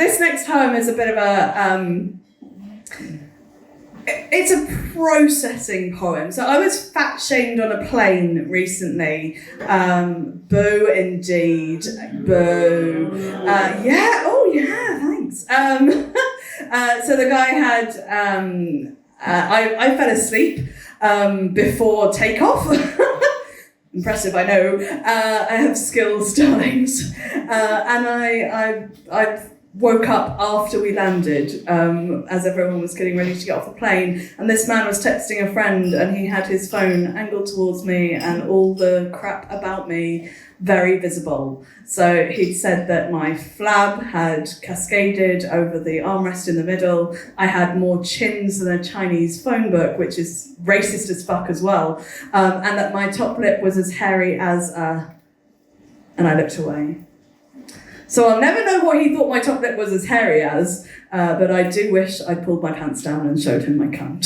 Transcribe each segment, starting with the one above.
this next poem is a bit of a... it's a processing poem. So I was fat-shamed on a plane recently. Boo, indeed. Boo. Thanks. So the guy had... I fell asleep before takeoff. Impressive, I know. I have skills, darlings. And I woke up after we landed, as everyone was getting ready to get off the plane, and this man was texting a friend, and he had his phone angled towards me and all the crap about me very visible. So he'd said that my flab had cascaded over the armrest in the middle. I had more chins than a Chinese phone book, which is racist as fuck as well, and that my top lip was as hairy as and I looked away. So I'll never know what he thought my top lip was as hairy as, but I do wish I'd pulled my pants down and showed him my cunt.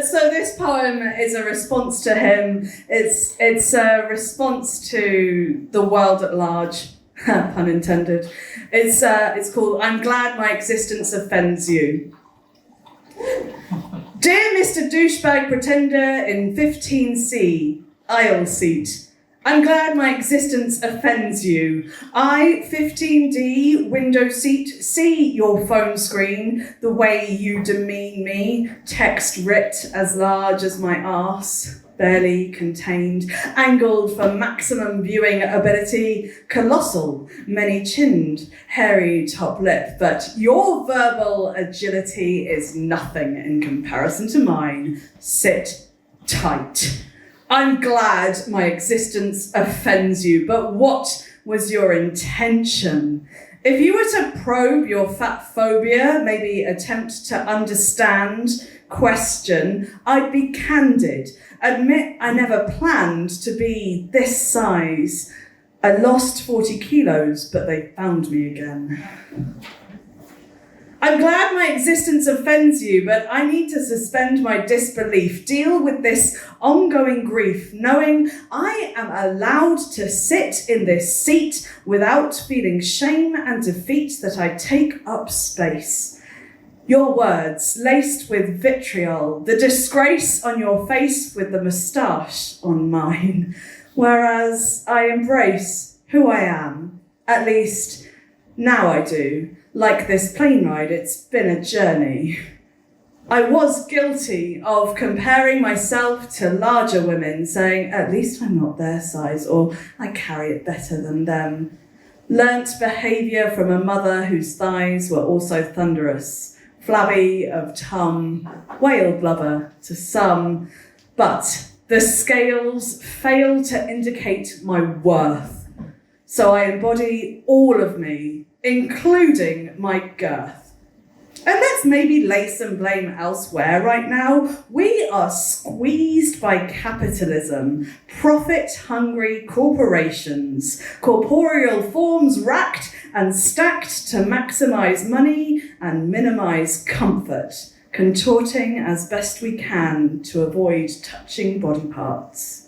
So this poem is a response to him. It's a response to the world at large, pun intended. It's called "I'm Glad My Existence Offends You." Dear Mr. Douchebag Pretender in 15C, aisle seat. I'm glad my existence offends you. I, 15D, window seat, see your phone screen, the way you demean me, text writ as large as my arse, barely contained, angled for maximum viewing ability, colossal, many-chinned, hairy top lip, but your verbal agility is nothing in comparison to mine. Sit tight. I'm glad my existence offends you, but what was your intention? If you were to probe your fatphobia, maybe attempt to understand, question, I'd be candid. Admit I never planned to be this size. I lost 40 kilos, but they found me again. I'm glad my existence offends you, but I need to suspend my disbelief, deal with this ongoing grief, knowing I am allowed to sit in this seat without feeling shame and defeat that I take up space. Your words, laced with vitriol, the disgrace on your face with the moustache on mine, whereas I embrace who I am, at least now I do. Like this plane ride, it's been a journey. I was guilty of comparing myself to larger women, saying, at least I'm not their size, or I carry it better than them. Learnt behaviour from a mother whose thighs were also thunderous, flabby of tum, whale blubber to some, but the scales fail to indicate my worth. So I embody all of me, including my girth. And let's maybe lay some blame elsewhere right now. We are squeezed by capitalism, profit-hungry corporations, corporeal forms racked and stacked to maximise money and minimise comfort, contorting as best we can to avoid touching body parts.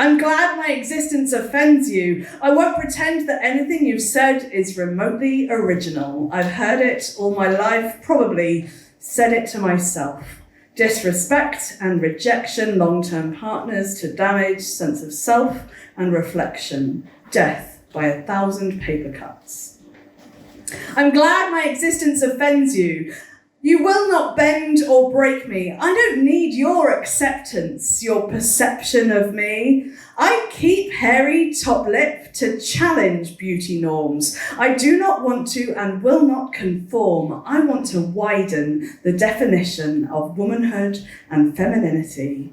I'm glad my existence offends you. I won't pretend that anything you've said is remotely original. I've heard it all my life, probably said it to myself. Disrespect and rejection, long-term partners to damage, sense of self and reflection. Death by 1,000 paper cuts. I'm glad my existence offends you. You will not bend or break me. I don't need your acceptance, your perception of me. I keep hairy top lip to challenge beauty norms. I do not want to and will not conform. I want to widen the definition of womanhood and femininity.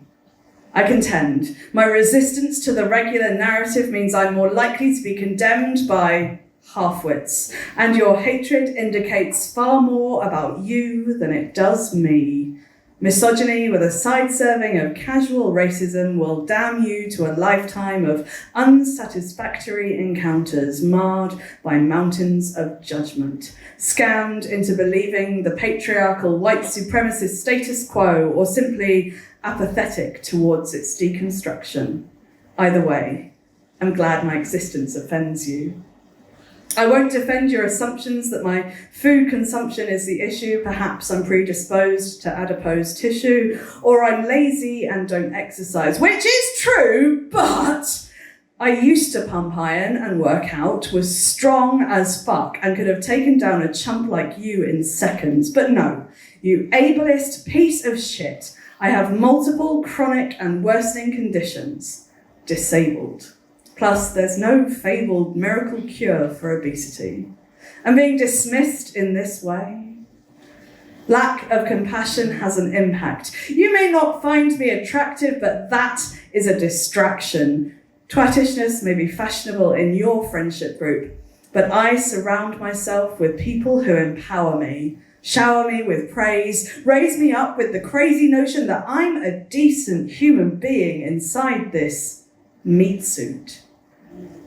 I contend my resistance to the regular narrative means I'm more likely to be condemned by half-wits, and your hatred indicates far more about you than it does me. Misogyny with a side serving of casual racism will damn you to a lifetime of unsatisfactory encounters marred by mountains of judgment, scammed into believing the patriarchal white supremacist status quo or simply apathetic towards its deconstruction. Either way, am glad my existence offends you. I won't defend your assumptions that my food consumption is the issue. Perhaps I'm predisposed to adipose tissue, or I'm lazy and don't exercise, which is true, but I used to pump iron and work out, was strong as fuck, and could have taken down a chump like you in seconds. But no, you ableist piece of shit. I have multiple chronic and worsening conditions. Disabled. Plus, there's no fabled miracle cure for obesity. And being dismissed in this way, lack of compassion has an impact. You may not find me attractive, but that is a distraction. Twattishness may be fashionable in your friendship group, but I surround myself with people who empower me, shower me with praise, raise me up with the crazy notion that I'm a decent human being inside this meat suit.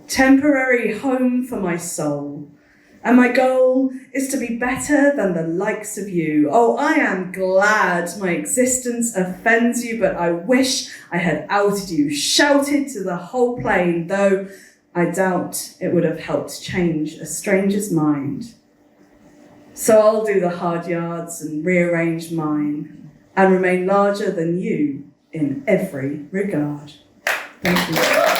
Temporary home for my soul. And my goal is to be better than the likes of you. Oh, I am glad my existence offends you, but I wish I had outed you, shouted to the whole plane, though I doubt it would have helped change a stranger's mind. So I'll do the hard yards and rearrange mine and remain larger than you in every regard. Thank you.